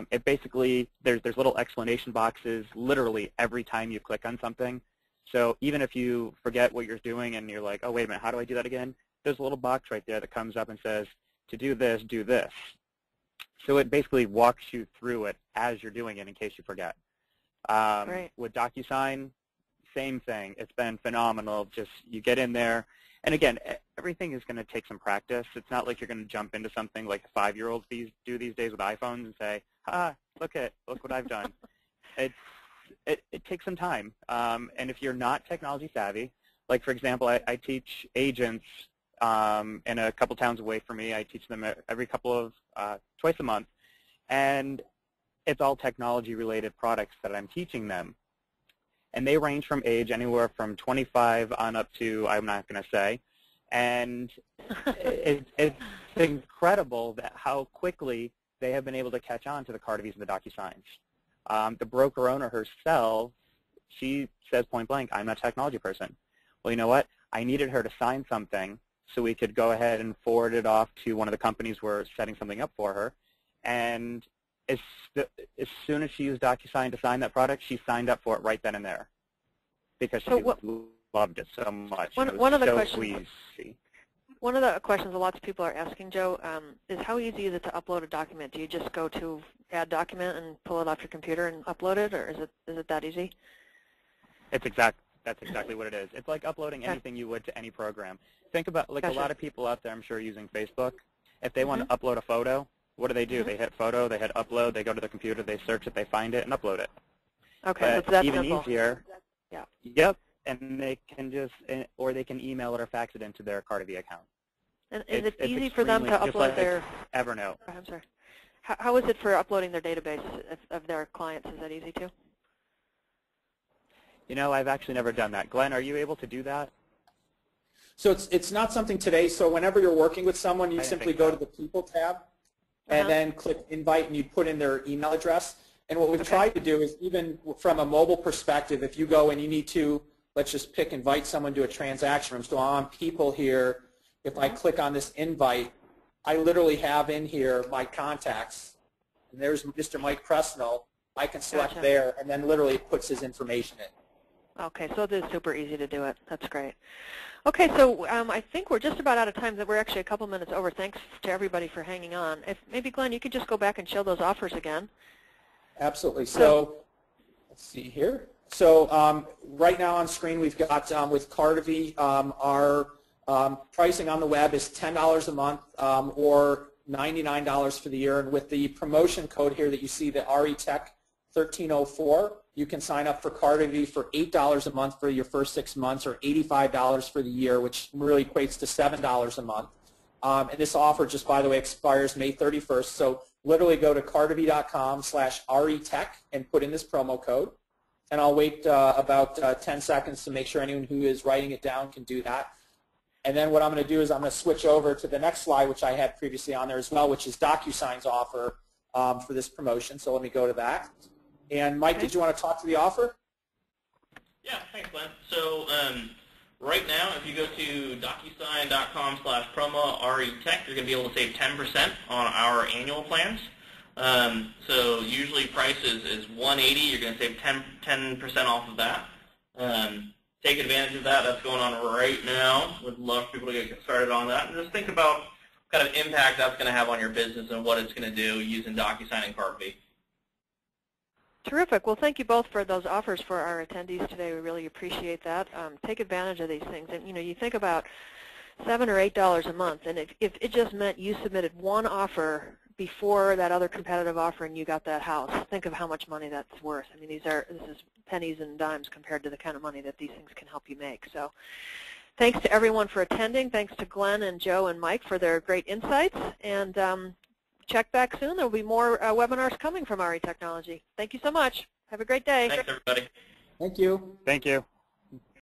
It basically, there's little explanation boxes literally every time you click on something. So even if you forget what you're doing and you're like, oh, wait a minute, how do I do that again? There's a little box right there that comes up and says, to do this, do this. So it basically walks you through it as you're doing it in case you forget. Right. With DocuSign, same thing. It's been phenomenal. Just you get in there. And again, everything is going to take some practice. It's not like you're going to jump into something like 5-year-olds do these days with iPhones and say, look what I've done. It takes some time. And if you're not technology savvy, like for example, I teach agents in a couple towns away from me. I teach them every twice a month, and it's all technology-related products that I'm teaching them. And they range from age anywhere from 25 on up to, I'm not going to say. And it's incredible that how quickly they have been able to catch on to the Cartavis and the DocuSigns. The broker owner herself, she says point blank, I'm not a technology person. Well, you know what? I needed her to sign something so we could go ahead and forward it off to one of the companies we're setting something up for her. And as soon as she used DocuSign to sign that product, she signed up for it right then and there because she loved it so much. One of the questions lots of people are asking, Joe, is how easy is it to upload a document? Do you just go to Add Document and pull it off your computer and upload it, or is it that easy? That's exactly what it is. It's like uploading anything you would to any program. Think about, like, Gotcha. A lot of people out there, I'm sure, using Facebook. If they want to upload a photo, what do? They hit photo, they hit upload, they go to the computer, they search it, they find it, and upload it. Okay, but so that's even simple. easier. Yeah. Yep, and they can or they can email it or fax it into their Cartavi account. And is it easy for them to upload like their Evernote? I'm sorry. How is it for uploading their database of their clients? Is that easy too? I've actually never done that. Glenn, are you able to do that? So it's not something today. So whenever you're working with someone, you simply go to the People tab and then click Invite, and you put in their email address. And what we've tried to do is, even from a mobile perspective, if you go and you need to, let's just pick invite someone to a transaction room. So I'm on People here. If I click on this invite, I literally have in here my contacts. And there's Mr. Mike Pressnall. I can select there, and then literally it puts his information in. Okay, so it is super easy to do it. That's great. Okay, so I think we're just about out of time. We're actually a couple minutes over. Thanks to everybody for hanging on. If maybe, Glenn, you could just go back and show those offers again. Absolutely. So let's see here. So right now on screen we've got with Cartavi, our pricing on the web is $10 a month or $99 for the year. And with the promotion code here that you see, the RETech 1304, you can sign up for Cartavi for $8 a month for your first 6 months, or $85 for the year, which really equates to $7 a month. And this offer, just by the way, expires May 31st. So literally go to cartavi.com/RETech and put in this promo code. And I'll wait about 10 seconds to make sure anyone who is writing it down can do that. And then what I'm going to do is I'm going to switch over to the next slide, which I had previously on there as well, which is DocuSign's offer for this promotion. So let me go to that. And Mike, did you want to talk to the offer? Yeah, thanks, Glenn. So right now, if you go to DocuSign.com/promo RETech, you're going to be able to save 10% on our annual plans. So usually price is $180. You're going to save 10% off of that. Take advantage of that. That's going on right now. Would love people to get started on that. And just think about what kind of impact that's going to have on your business and what it's going to do using DocuSign and Cartavi. Terrific. Well, thank you both for those offers for our attendees today. We really appreciate that. Take advantage of these things. And you think about $7 or $8 a month, and if it just meant you submitted one offer before that other competitive offer and you got that house. Think of how much money that's worth. I mean, this is pennies and dimes compared to the kind of money that these things can help you make. So thanks to everyone for attending. Thanks to Glenn and Joe and Mike for their great insights. And check back soon. There will be more webinars coming from RETechnology. Thank you so much. Have a great day. Thanks, everybody. Thank you. Thank you.